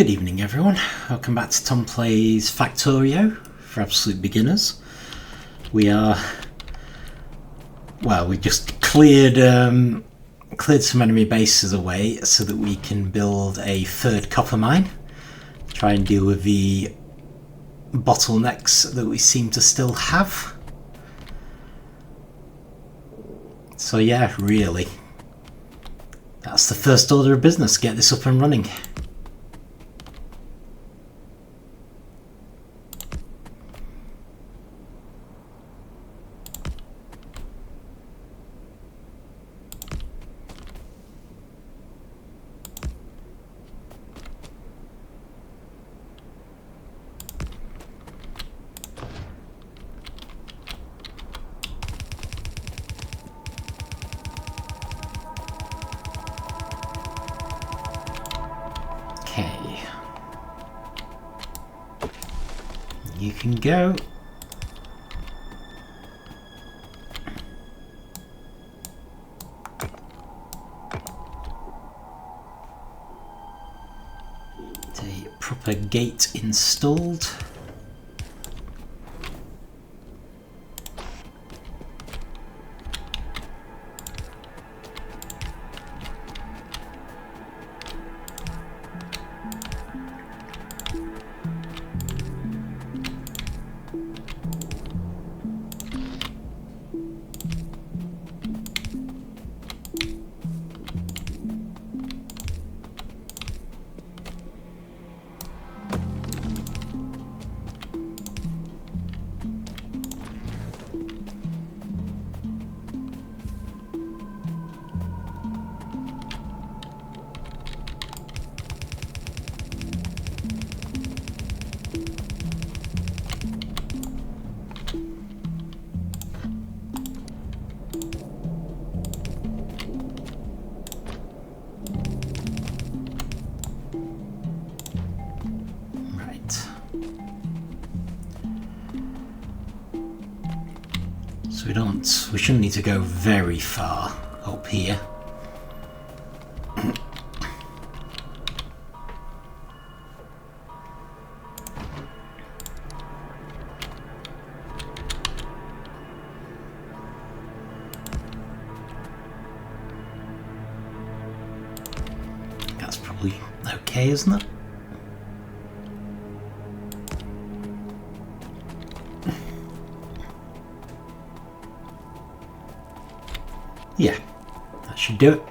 Good evening everyone, welcome back to Tom Plays Factorio for absolute beginners. We just cleared some enemy bases away so that we can build a third copper mine. Try and deal with the bottlenecks that we seem to still have. So yeah, really, that's the first order of business, get this up and running. Okay, you can go. A proper gate installed. So we shouldn't need to go very far up here. That's probably okay, isn't it? Yeah, that should do it.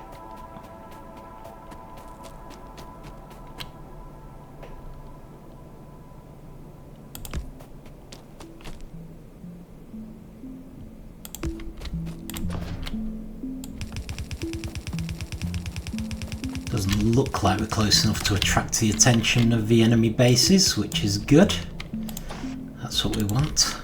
Doesn't look like we're close enough to attract the attention of the enemy bases, which is good. That's what we want.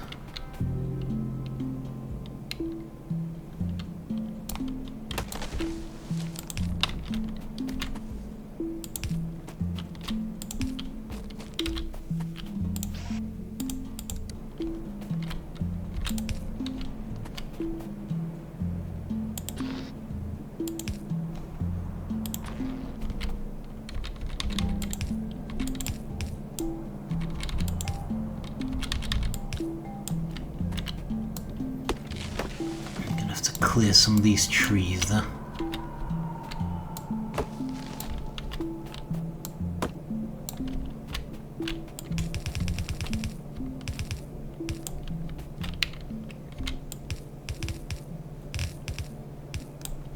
Clear some of these trees there.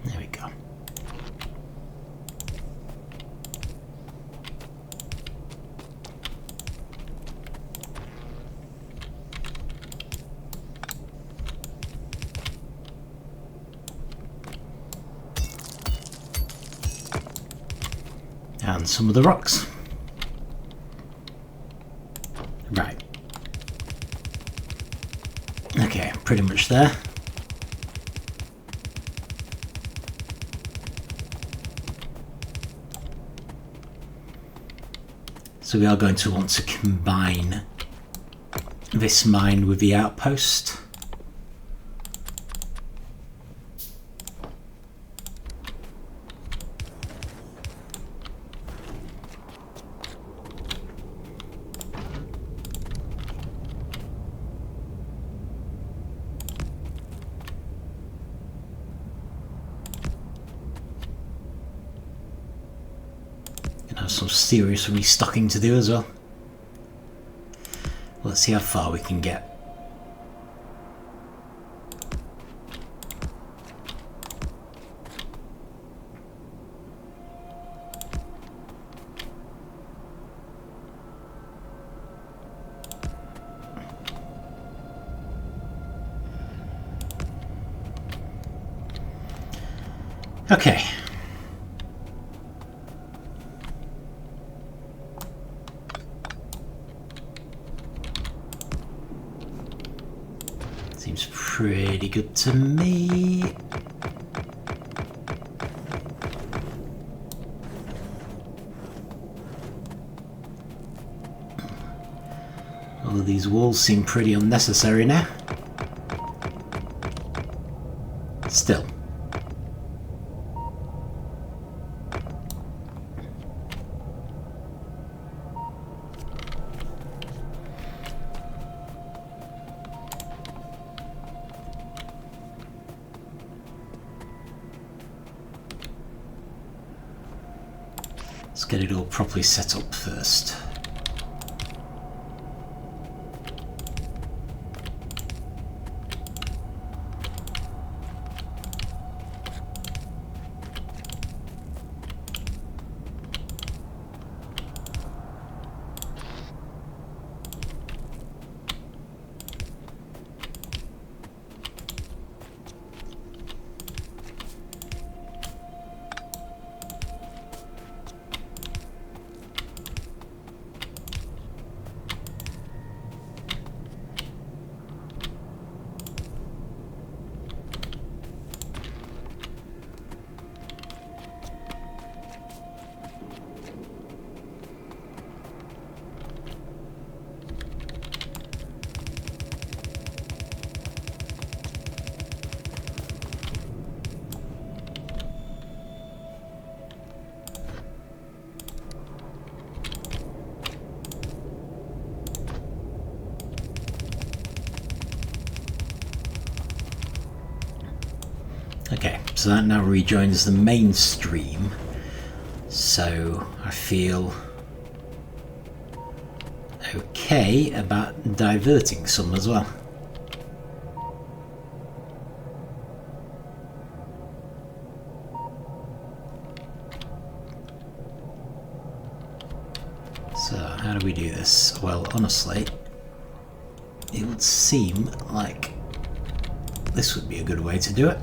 There we go. And some of the rocks. Right. Okay, pretty much there. So we are going to want to combine this mine with the outpost. some serious restocking to do as well. Let's see how far we can get. Okay. Seems pretty good to me. All of these walls seem pretty unnecessary now. Still. Let's get it all properly set up first. Okay, so that now rejoins the main stream, so I feel okay about diverting some as well. So how do we do this? Well, honestly, it would seem like this would be a good way to do it.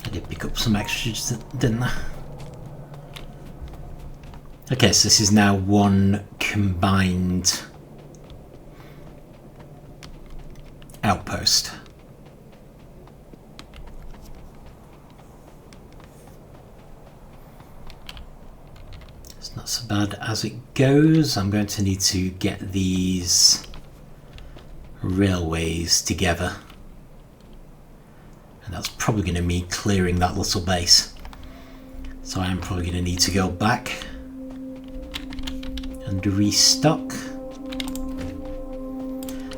I did pick up some extras, didn't I? Okay, so this is now one combined outpost. It's not so bad as it goes. I'm going to need to get these railways together. And that's probably going to mean clearing that little base. So I am probably going to need to go back and restock.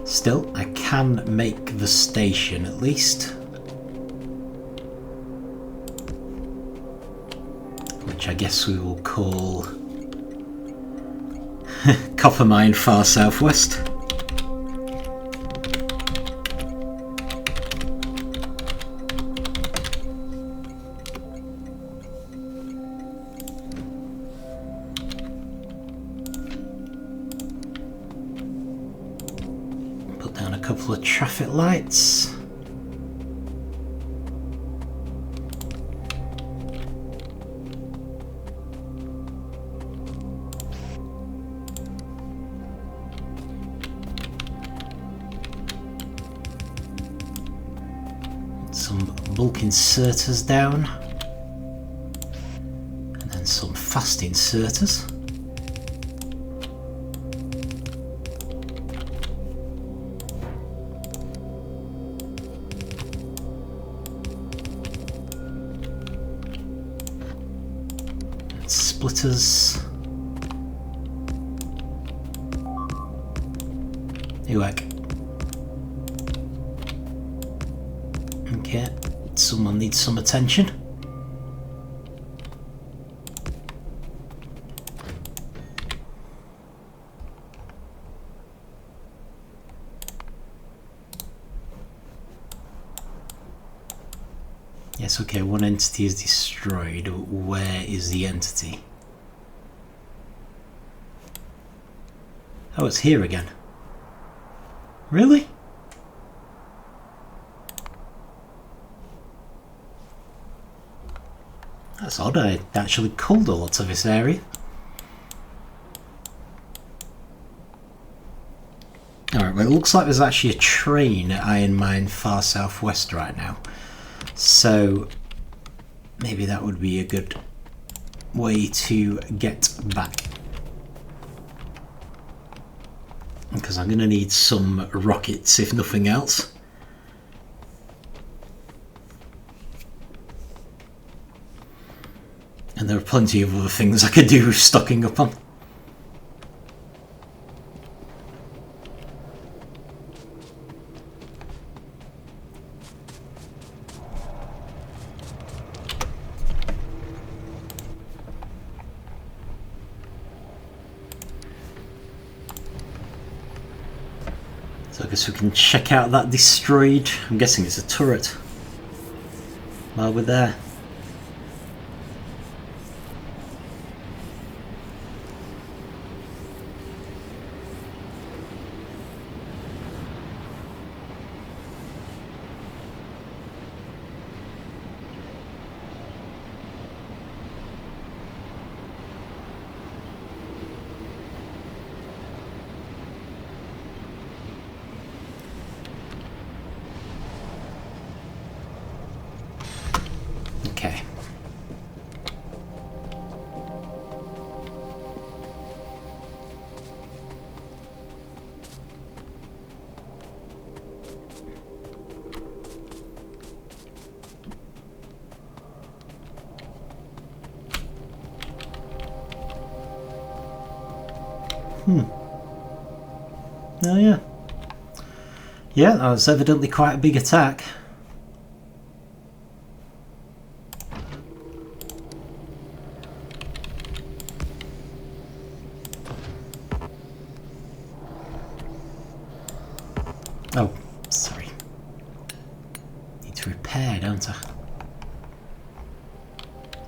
Still, I can make the station at least. Which I guess we will call Copper Mine Far Southwest. Couple of traffic lights. Some bulk inserters down. And then some fast inserters. splitters. You work. Okay, someone needs some attention. Yes, okay, one entity is destroyed. Where is the entity? Oh, it's here again. Really? That's odd, I actually culled a lot of this area. Alright, well it looks like there's actually a train at Iron Mine far southwest right now. So maybe that would be a good way to get back. Because I'm going to need some rockets if nothing else. And there are plenty of other things I could do with stocking up on. So I guess we can check out that destroyed, I'm guessing it's a turret, while we're there. Okay. Oh yeah. Yeah, that was evidently quite a big attack. Oh, sorry. Need to repair, don't I?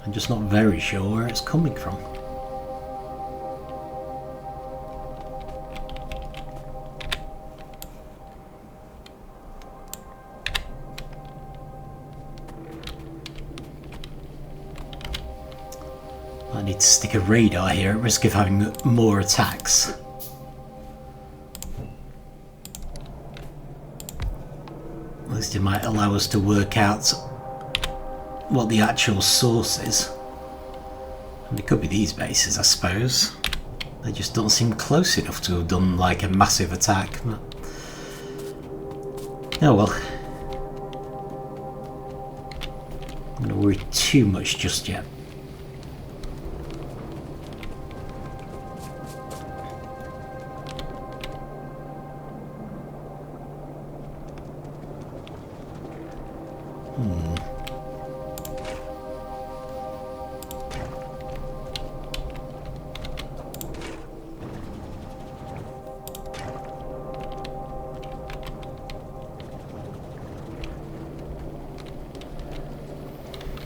I'm just not very sure where it's coming from. I need to stick a radar here at risk of having more attacks. At least it might allow us to work out what the actual source is. And it could be these bases, I suppose. They just don't seem close enough to have done like a massive attack. But oh well. I'm not worry too much just yet.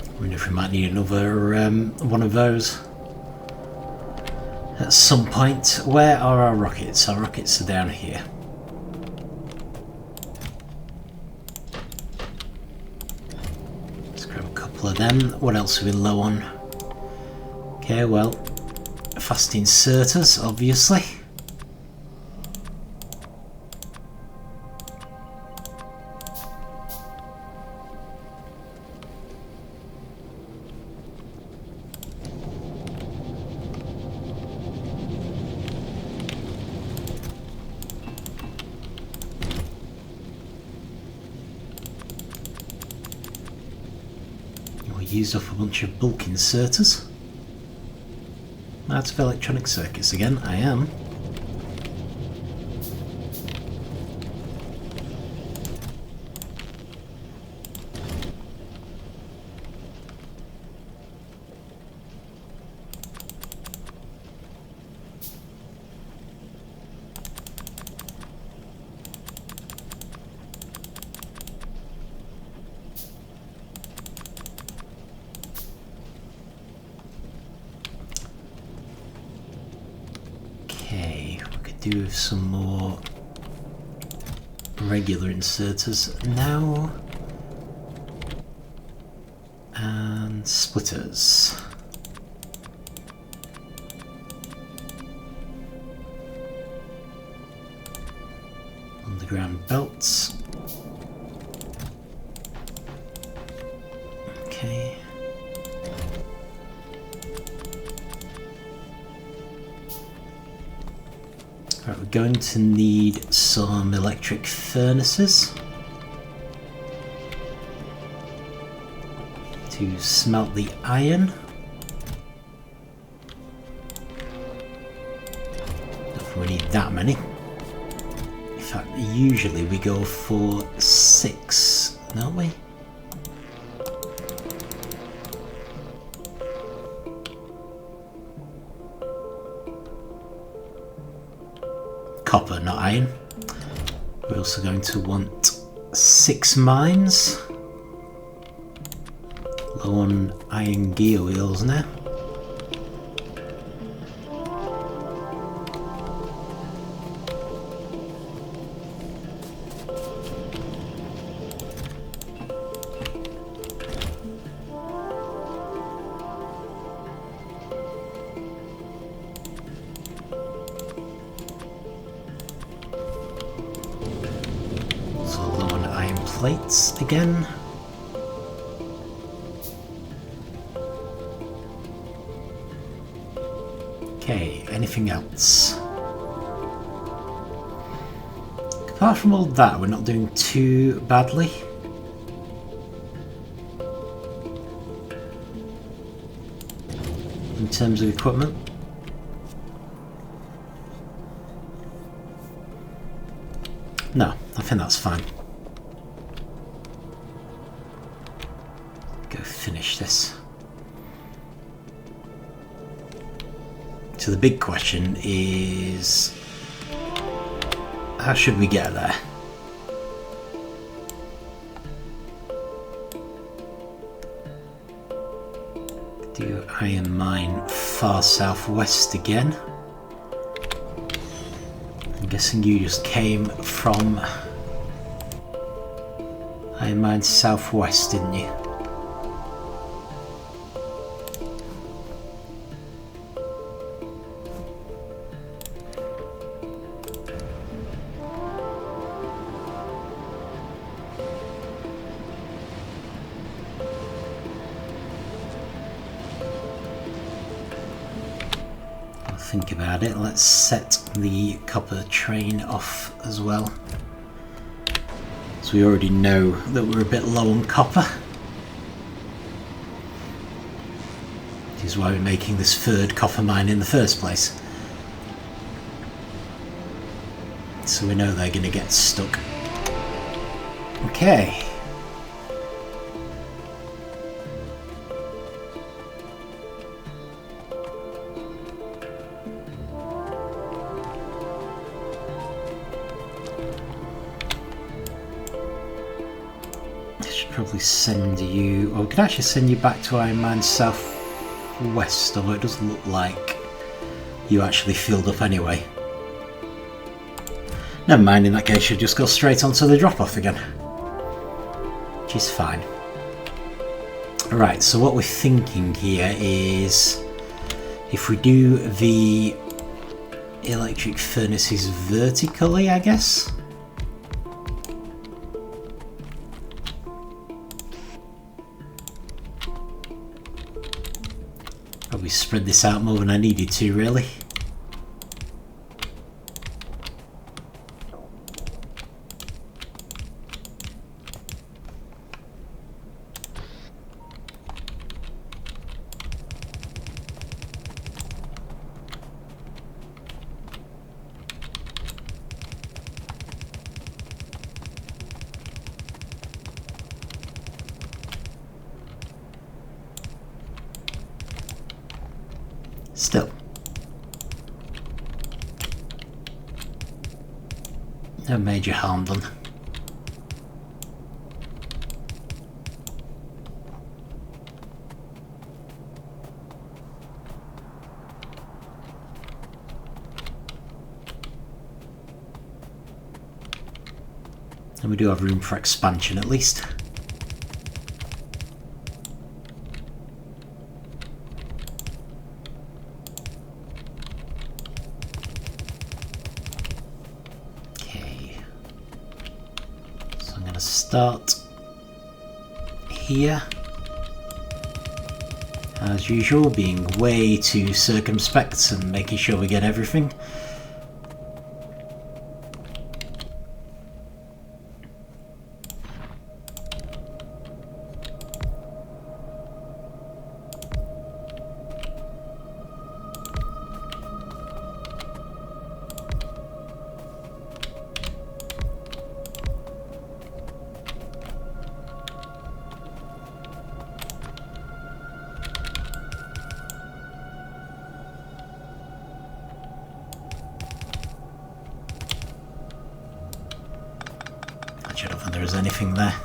I wonder if we might need another one of those at some point. Where are our rockets? Our rockets are down here. Let's grab a couple of them. What else are we low on? Okay, well, fast inserters, obviously. Used up a bunch of bulk inserters. out of electronic circuits again. I am. Do with some more regular inserters now, and splitters. Underground belts. Okay. Right, we're going to need some electric furnaces to smelt the iron. Don't think we need that many. In fact, usually we go for 6, don't we? Copper, not iron. We're also going to want 6 mines. Low on iron gear wheels now. Plates again. Okay, anything else? Apart from all that, we're not doing too badly. In terms of equipment. No, I think that's fine. Finish this. So the big question is, how should we get there? Do iron mine far southwest again. I'm guessing you just came from iron mine southwest, didn't you? Think about it. Let's set the copper train off as well, so we already know that we're a bit low on copper. Which is why we're making this 3rd copper mine in the first place, so we know they're going to get stuck. Okay. Probably send you, or we could actually send you back to Iron Man Southwest, although it doesn't look like you actually filled up anyway. Never mind, in that case you'll just go straight onto the drop-off again, which is fine. Right, so what we're thinking here is, if we do the electric furnaces vertically, I guess. Probably spread this out more than I needed to, really. Still. No major harm done. And we do have room for expansion at least. Okay. So I'm going to start here. As usual, being way too circumspect and making sure we get everything. I don't think there is anything there.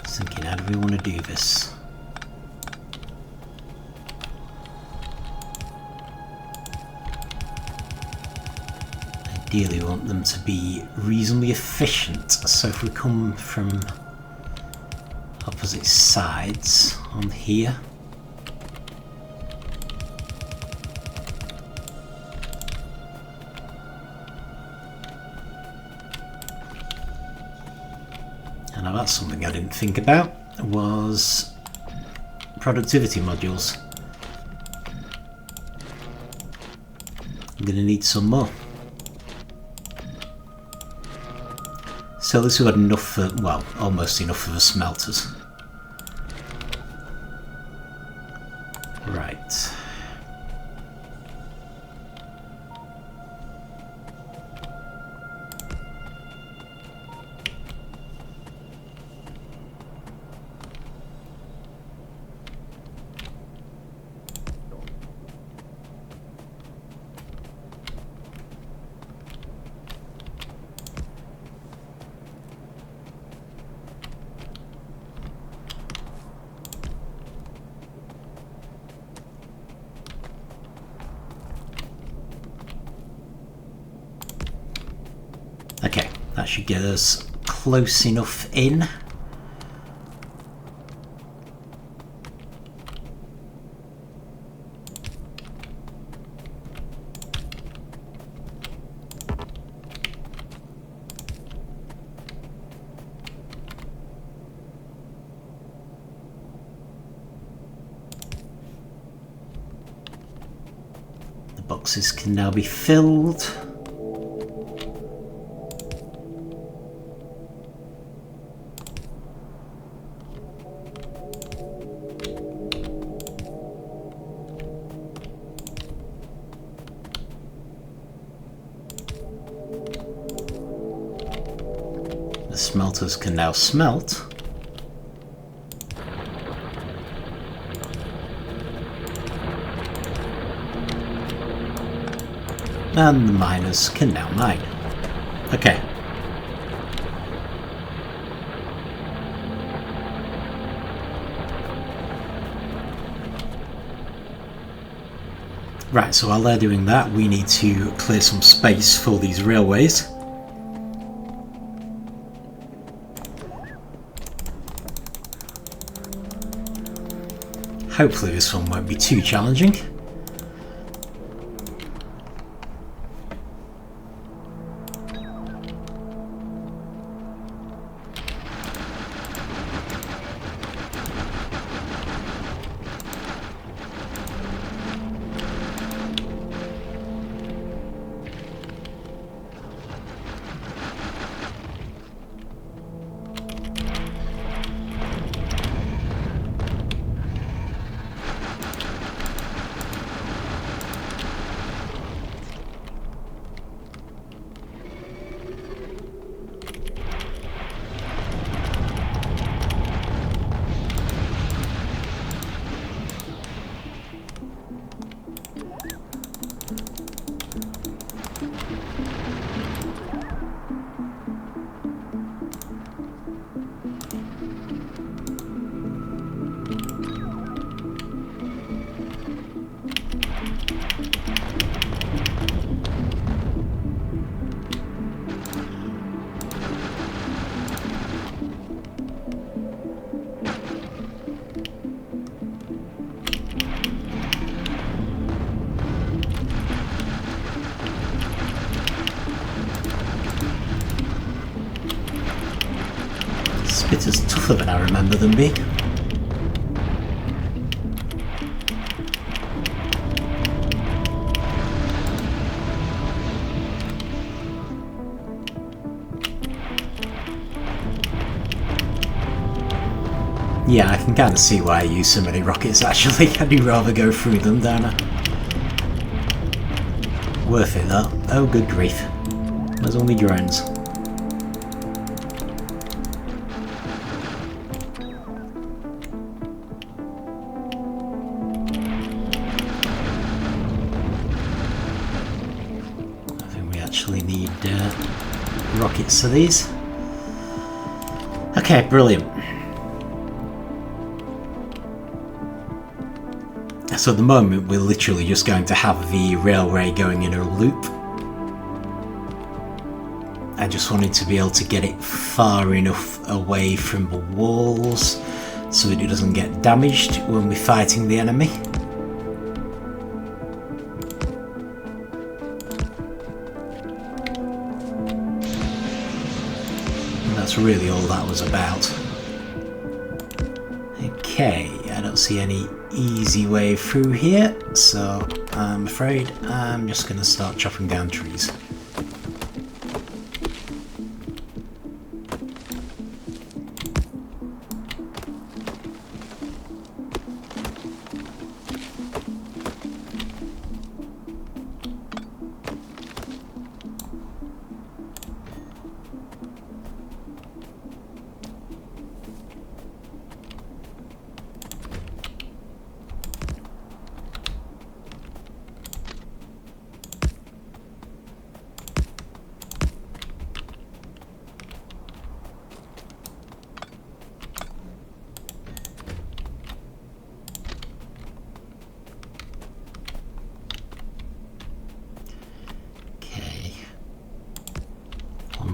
Just thinking, how do we want to do this? Ideally, we want them to be reasonably efficient. So if we come from opposite sides on here, and now that's something I didn't think about, was productivity modules. I'm going to need some more. So at least we've got enough for, well, almost enough for the smelters. Right. Okay, that should get us close enough in. The boxes can now be filled. The smelters can now smelt. And the miners can now mine. Okay. Right, so while they're doing that, we need to clear some space for these railways. Hopefully this one won't be too challenging. critters tougher than I remember them being. Yeah, I can kind of see why I use so many rockets actually. I'd rather go through them, don't I? Worth it though. Oh good grief. There's only drones. I think we actually need rockets for these. Okay, brilliant. So at the moment we're literally just going to have the railway going in a loop. I just wanted to be able to get it far enough away from the walls so that it doesn't get damaged when we're fighting the enemy. And that's really all that was about. Okay, I don't see any easy way through here, so I'm afraid I'm just going to start chopping down trees.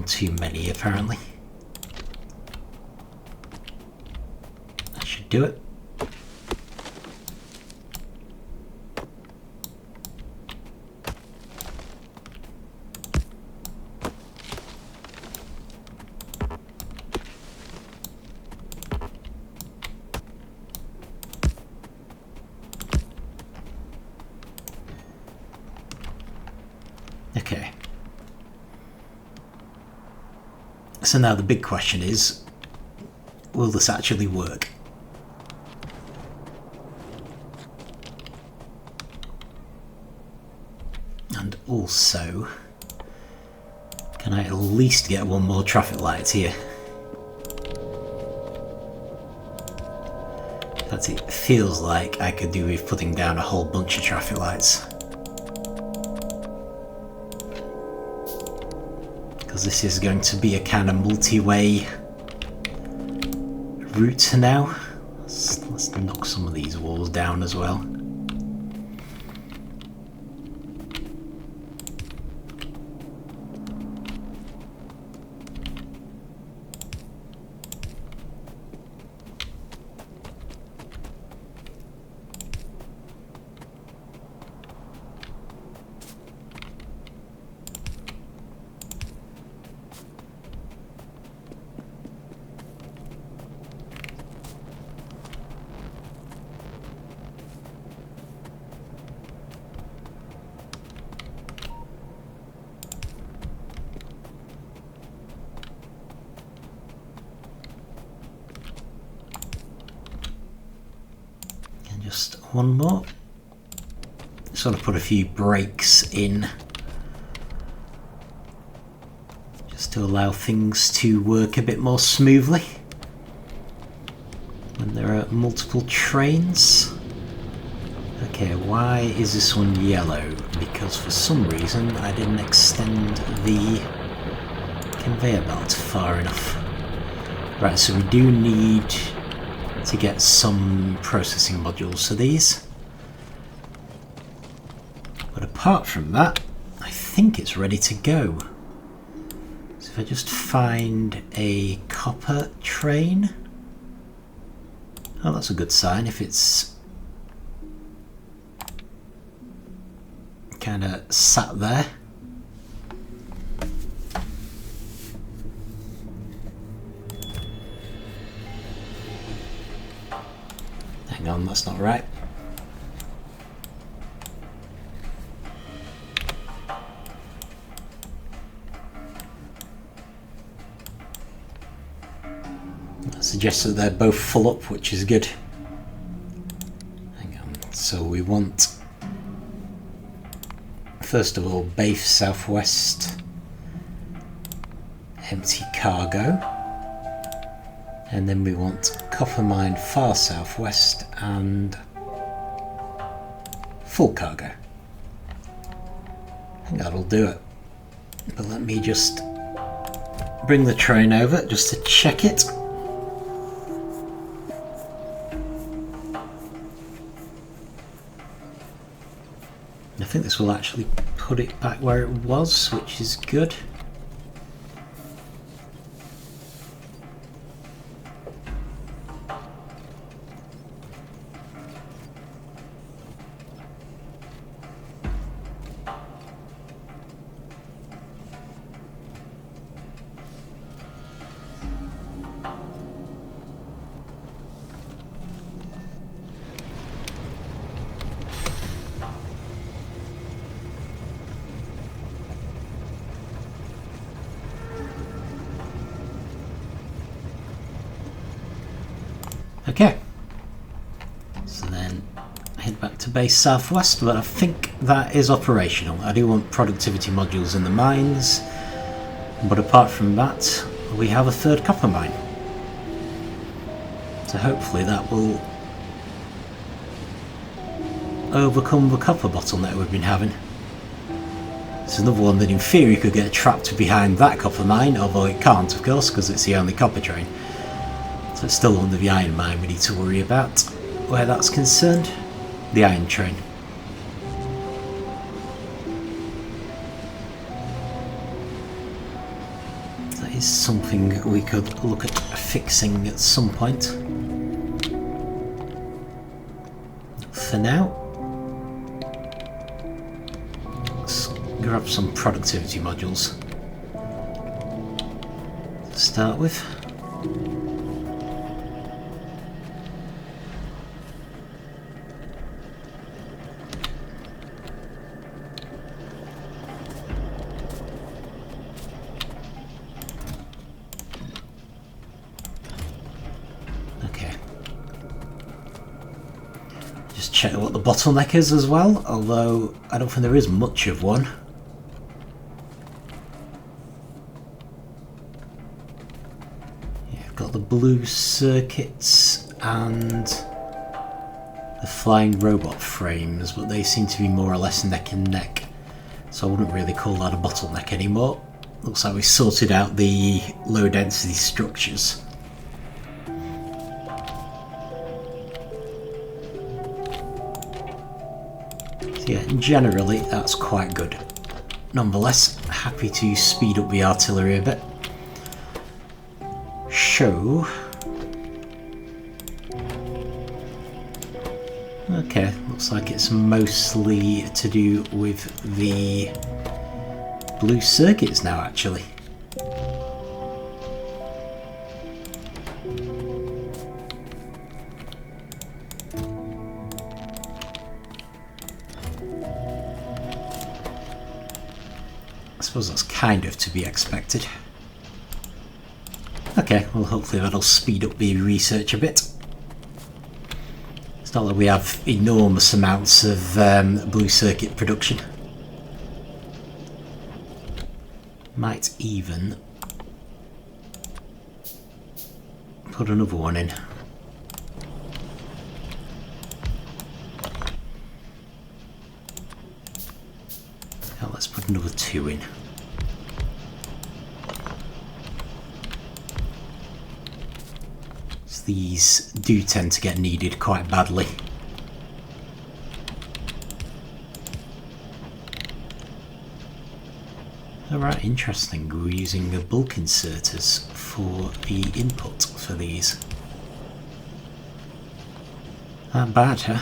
Too many apparently. That should do it. Okay. So now the big question is, will this actually work? And also, can I at least get one more traffic light here? In fact, it feels like I could do with putting down a whole bunch of traffic lights. Because this is going to be a kind of multi-way route now. Let's knock some of these walls down as well. Just one more. Just want to put a few breaks in just to allow things to work a bit more smoothly when there are multiple trains. Okay, why is this one yellow? Because for some reason I didn't extend the conveyor belt far enough. Right, so we do need to get some processing modules for these. But apart from that, I think it's ready to go. So if I just find a copper train. Oh, that's a good sign if it's kind of sat there. hang on, that's not right. That suggests that they're both full up, which is good. Hang on, so we want, first of all, base southwest, empty cargo, and then we want copper mine far southwest and full cargo. I think that'll do it. But let me just bring the train over just to check it. I think this will actually put it back where it was, which is good. Okay, so then head back to base southwest, but I think that is operational. I do want productivity modules in the mines, but apart from that, we have a third copper mine. So hopefully that will overcome the copper bottleneck we've been having. It's another one that in theory could get trapped behind that copper mine, although it can't, of course, because it's the only copper train. So it's still under the iron mine we need to worry about where that's concerned. The iron train. That is something we could look at fixing at some point. For now, let's grab some productivity modules to start with. Check what the bottleneck is as well, although I don't think there is much of one. Yeah, I've got the blue circuits and the flying robot frames, but they seem to be more or less neck and neck, so I wouldn't really call that a bottleneck anymore. Looks like we sorted out the low density structures. Yeah, generally that's quite good. Nonetheless, happy to speed up the artillery a bit. Show. Okay, looks like it's mostly to do with the blue circuits now, actually. I suppose that's kind of to be expected. Okay, well hopefully that'll speed up the research a bit. It's not that we have enormous amounts of blue circuit production. Might even put another one in. Now let's put another 2 in. So these do tend to get needed quite badly. Alright, interesting. We're using the bulk inserters for the input for these. Not bad, huh?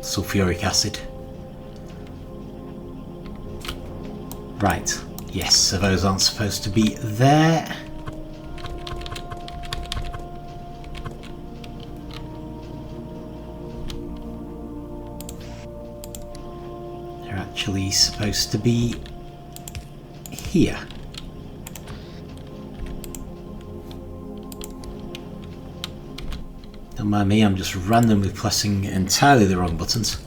sulfuric acid. Right, yes, so those aren't supposed to be there. They're actually supposed to be here. Don't mind me, I'm just randomly pressing entirely the wrong buttons.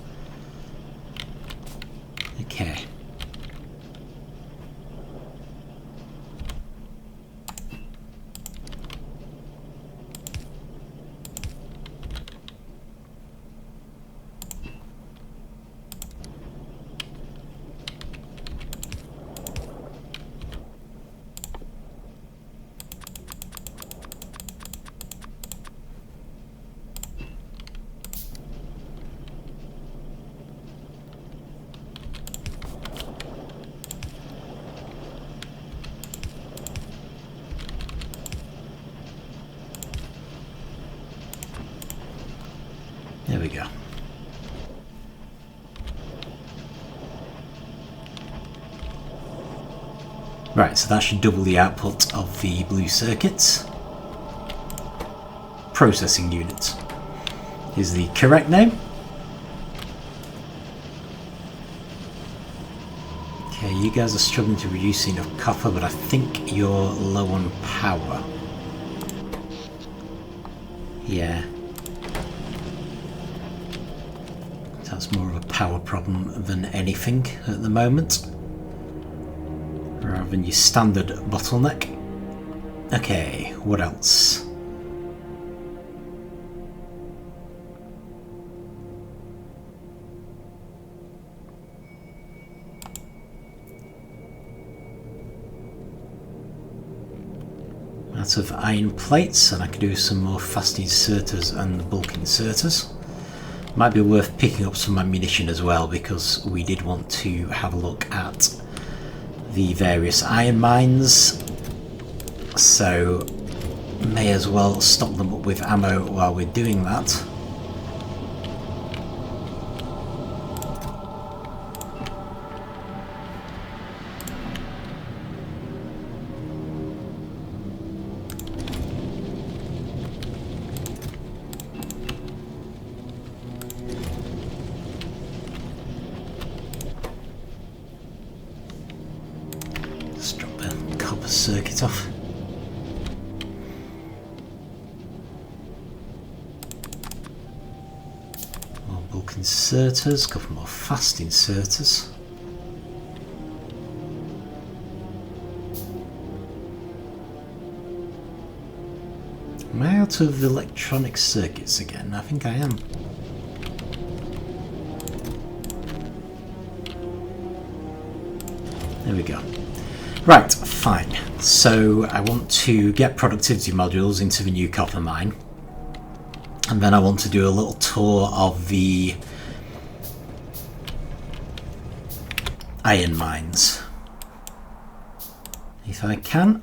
Okay. There we go. Right, so that should double the output of the blue circuits. Processing unit is the correct name. Okay, you guys are struggling to reduce enough copper, but I think you're low on power. Yeah. That's more of a power problem than anything at the moment, rather than your standard bottleneck. Okay, what else? Out of iron plates, and I can do some more fast inserters and bulk inserters. Might be worth picking up some ammunition as well, because we did want to have a look at the various iron mines, so may as well stock them up with ammo while we're doing that. Let's drop a copper circuit off. More bulk inserters, a couple more fast inserters. Am I out of electronic circuits again? I think I am. There we go. Right, fine. So I want to get productivity modules into the new copper mine. And then I want to do a little tour of the iron mines, if I can.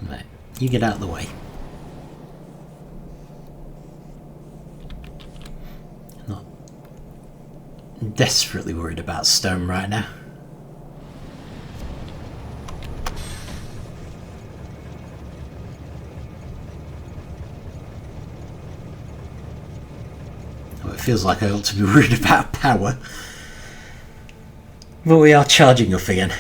Right, you get out of the way. Not desperately worried about stone right now. Well, it feels like I ought to be worried about power. But we are charging up again.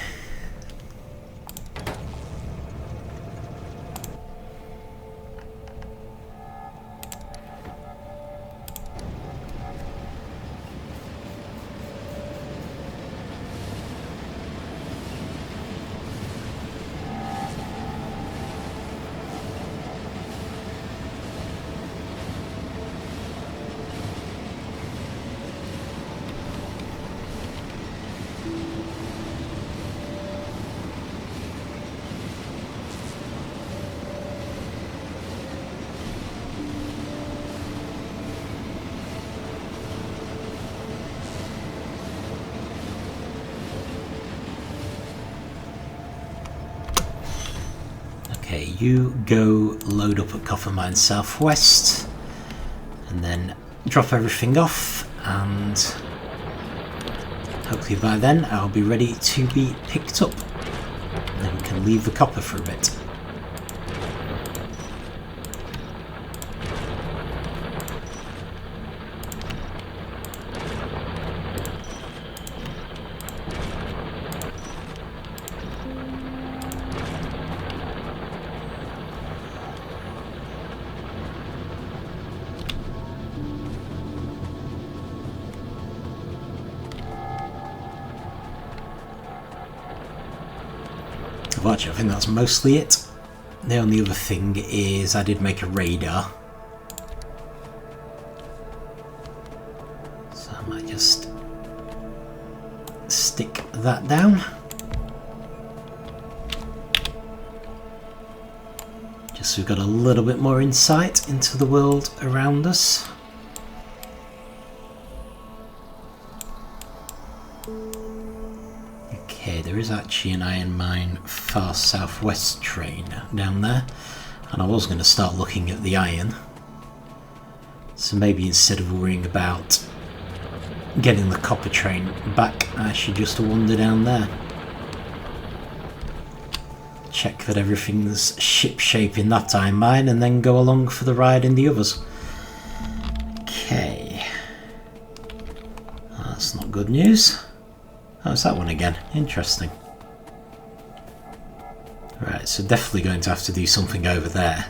Okay, you go load up at Copper Mine Southwest and then drop everything off, and hopefully by then I'll be ready to be picked up and then we can leave the copper for a bit. Actually, I think that's mostly it. The only other thing is I did make a radar, so I might just stick that down. Just so we've got a little bit more insight into the world around us. Okay, there is actually an iron mine far southwest train down there, and I was going to start looking at the iron, so maybe instead of worrying about getting the copper train back, I should just wander down there, check that everything's shipshape in that iron mine, and then go along for the ride in the others. Okay, that's not good news. Oh, it's that one again. Interesting. Right, so definitely going to have to do something over there.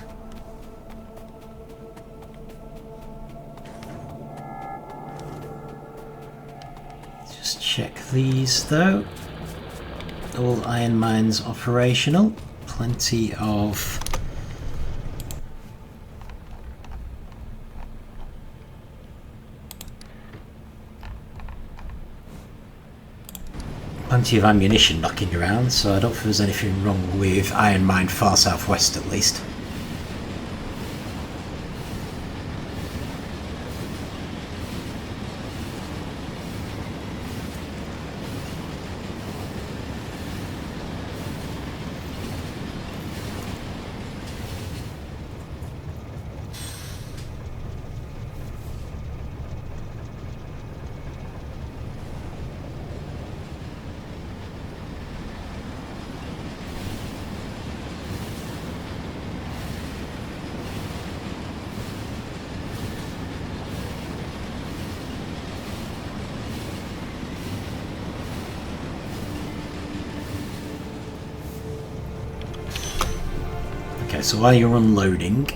Just check these though. All iron mines operational. Plenty of ammunition knocking around, so I don't think there's anything wrong with iron mine far southwest at least. Okay, so while you're unloading,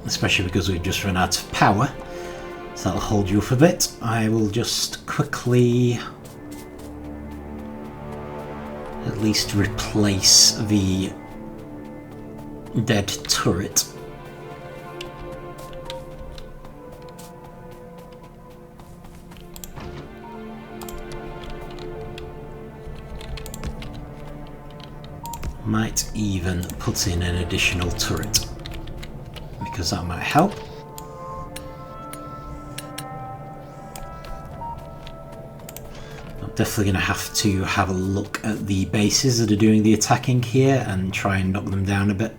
especially because we've just run out of power, so that'll hold you up a bit, I will just quickly at least replace the dead turret. Might even put in an additional turret, because that might help. I'm definitely going to have a look at the bases that are doing the attacking here and try and knock them down a bit.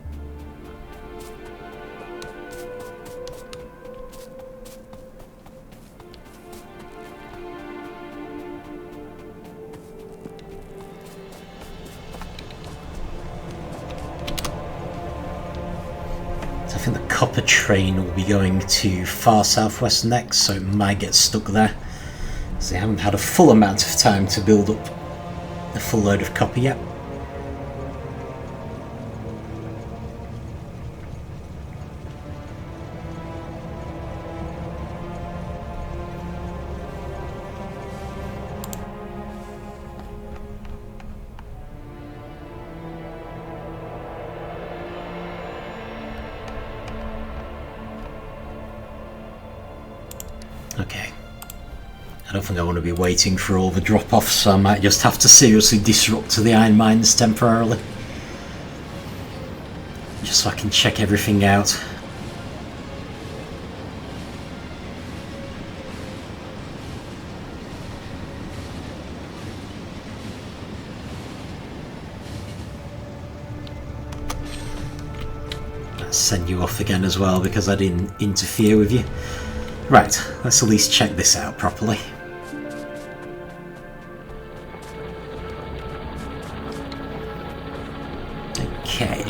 I think the copper train will be going to far southwest next, so it might get stuck there. So they haven't had a full amount of time to build up a full load of copper yet. Okay, I don't think I want to be waiting for all the drop-offs, so I might just have to seriously disrupt the iron mines temporarily, just so I can check everything out. send you off again as well because I didn't interfere with you. Right, let's at least check this out properly. Okay.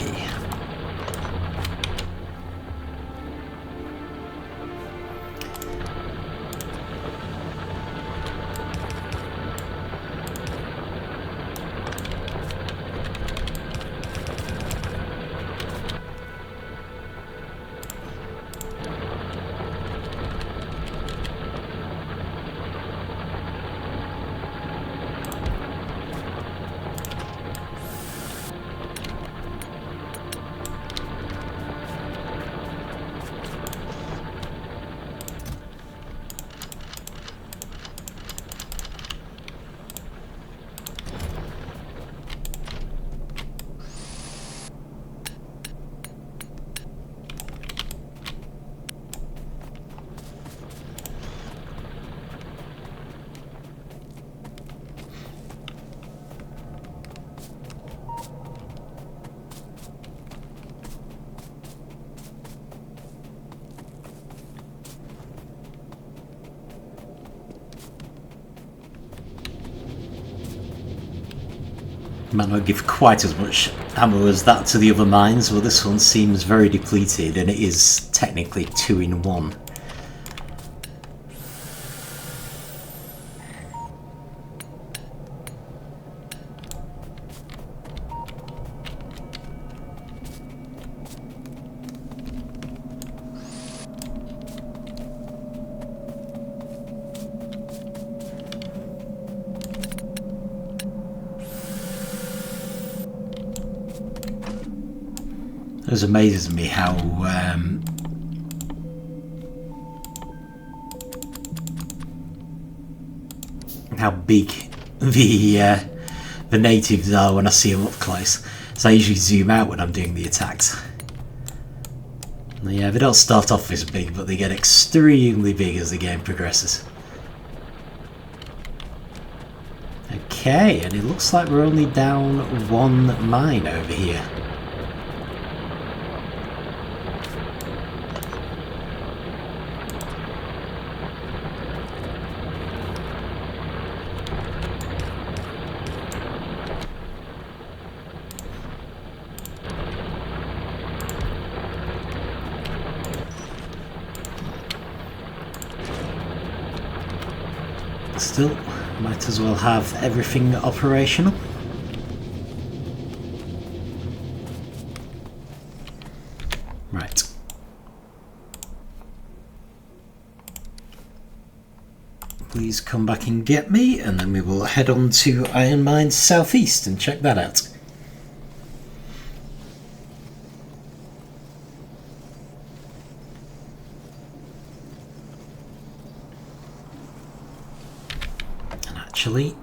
Might not give quite as much ammo as that to the other mines, but this one seems very depleted, and it is technically 2 in 1. It amazes me how big the natives are when I see them up close. So I usually zoom out when I'm doing the attacks. Yeah, they don't start off this big, but they get extremely big as the game progresses. Okay, and it looks like we're only down 1 mine over here. Still, might as well have everything operational. Right. Please come back and get me, and then we will head on to Iron Mines Southeast and check that out. Actually,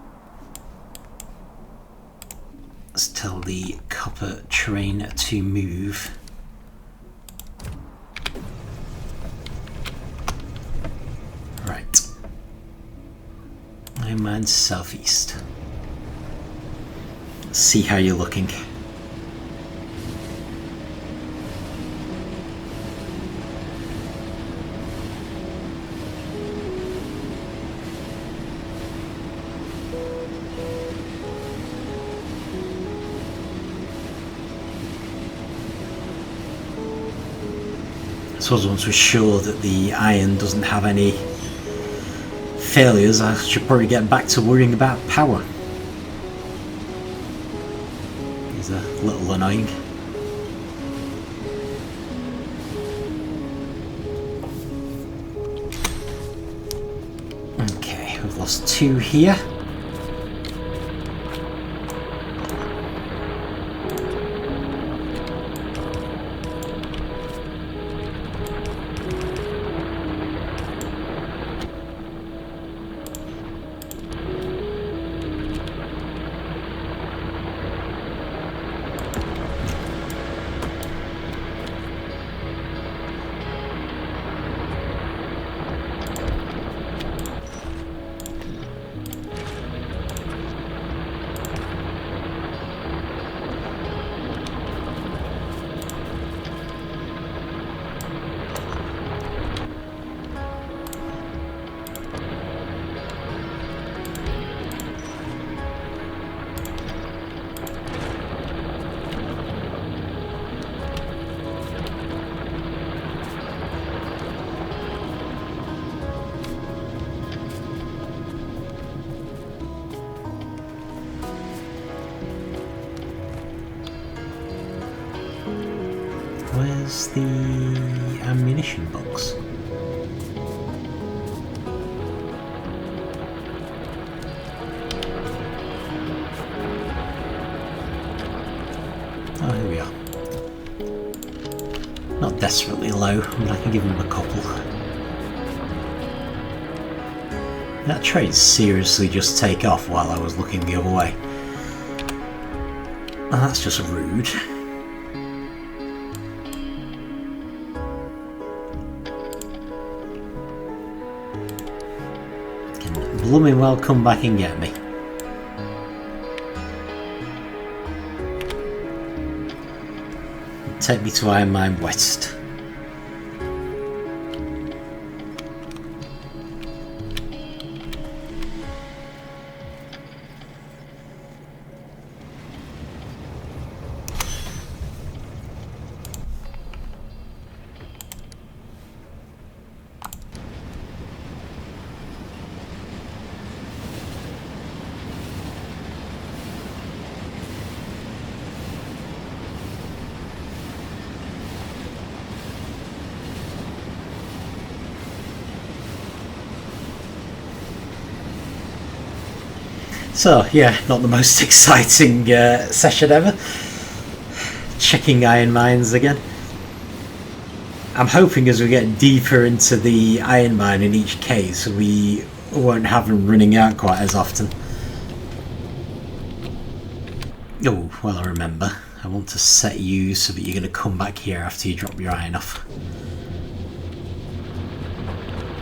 let's tell the copper train to move. Right. Iron Mines Southeast. Let's see how you're looking. I suppose once we're sure that the iron doesn't have any failures, I should probably get back to worrying about power. It's a little annoying. Okay, we've lost 2 here. Where's the ammunition box? Oh, here we are. Not desperately low, but I can give him a couple. That train seriously just take off while I was looking the other way. Oh, that's just rude. Can blooming well come back and get me. Take me to Iron Mine West. So yeah, not the most exciting session ever. Checking iron mines again. I'm hoping as we get deeper into the iron mine in each case, we won't have them running out quite as often. Oh, well, I remember. I want to set you so that you're going to come back here after you drop your iron off.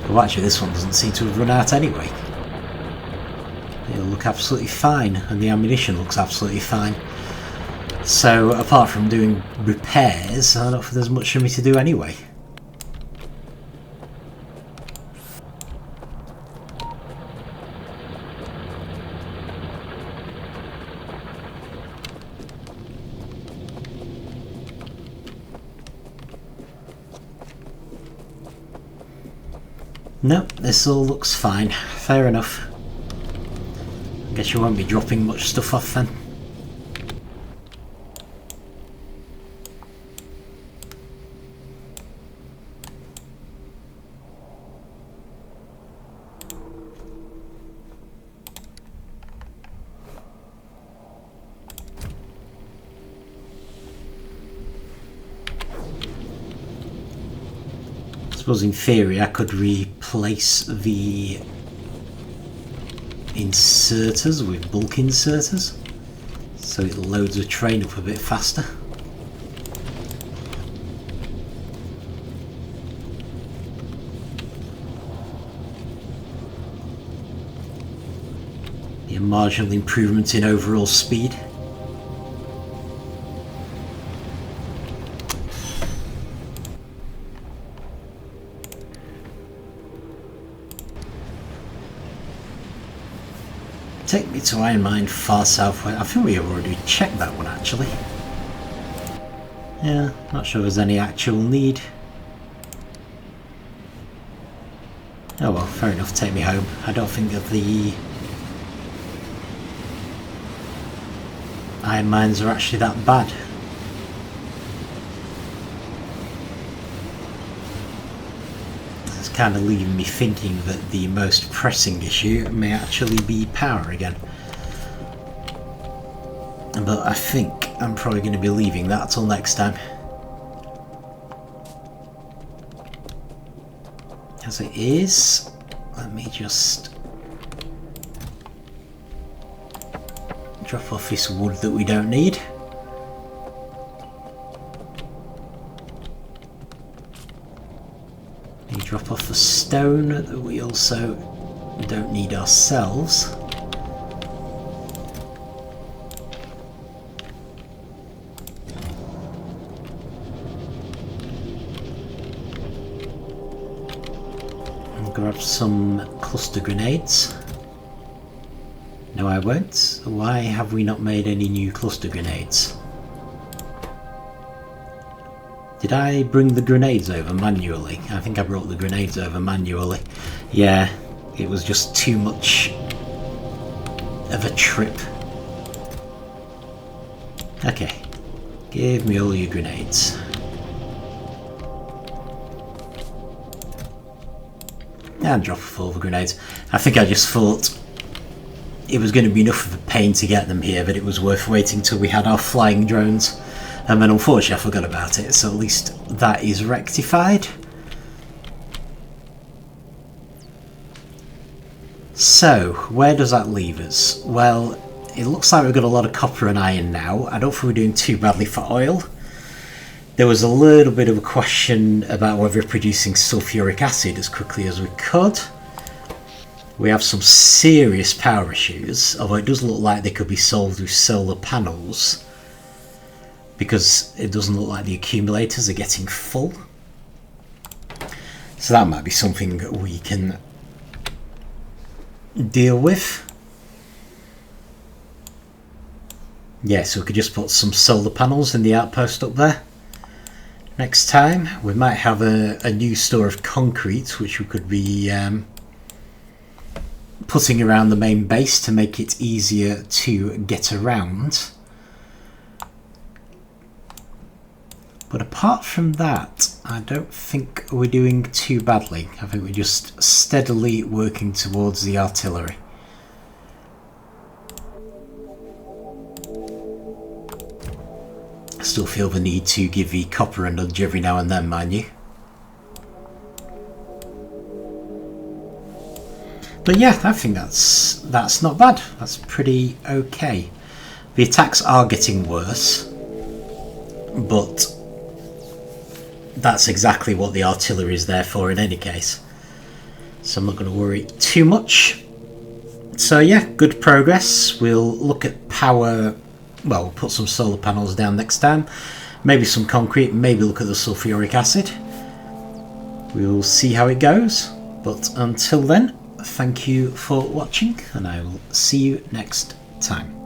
Well, actually, this one doesn't seem to have run out anyway. It'll look absolutely fine, and the ammunition looks absolutely fine. So, apart from doing repairs, I don't think there's much for me to do anyway. No, this all looks fine. Fair enough. Guess you won't be dropping much stuff off then. I suppose in theory I could replace the inserters with bulk inserters, so it loads the train up a bit faster. Be a marginal improvement in overall speed. Take me to Iron Mine far southwest. I think we have already checked that one actually. Yeah, not sure there's any actual need. Oh well, fair enough, take me home. I don't think that the iron mines are actually that bad. It's kind of leaving me thinking that the most pressing issue may actually be power again. But I think I'm probably going to be leaving that till next time. As it is, let me just drop off this wood that we don't need. You drop off the stone that we also don't need ourselves. And grab some cluster grenades. No, I won't. Why have we not made any new cluster grenades? Did I bring the grenades over manually? I think I brought the grenades over manually. Yeah, it was just too much of a trip. Okay, give me all your grenades. and drop a further grenades. I think I just thought it was going to be enough of a pain to get them here, but it was worth waiting till we had our flying drones. And then unfortunately I forgot about it, so at least that is rectified. So, where does that leave us? Well, it looks like we've got a lot of copper and iron now. I don't think we're doing too badly for oil. There was a little bit of a question about whether we're producing sulfuric acid as quickly as we could. We have some serious power issues, although it does look like they could be solved with solar panels, because it doesn't look like the accumulators are getting full. So that might be something we can deal with. Yeah, so we could just put some solar panels in the outpost up there. Next time we might have a new store of concrete which we could be putting around the main base to make it easier to get around. But apart from that, I don't think we're doing too badly. I think we're just steadily working towards the artillery. I still feel the need to give the copper a nudge every now and then, mind you. But yeah, I think that's not bad. That's pretty okay. The attacks are getting worse, but that's exactly what the artillery is there for in any case. So I'm not going to worry too much. So yeah, good progress. We'll look at power. Well, we'll put some solar panels down next time. Maybe some concrete, maybe look at the sulfuric acid. We'll see how it goes. But until then, thank you for watching, and I will see you next time.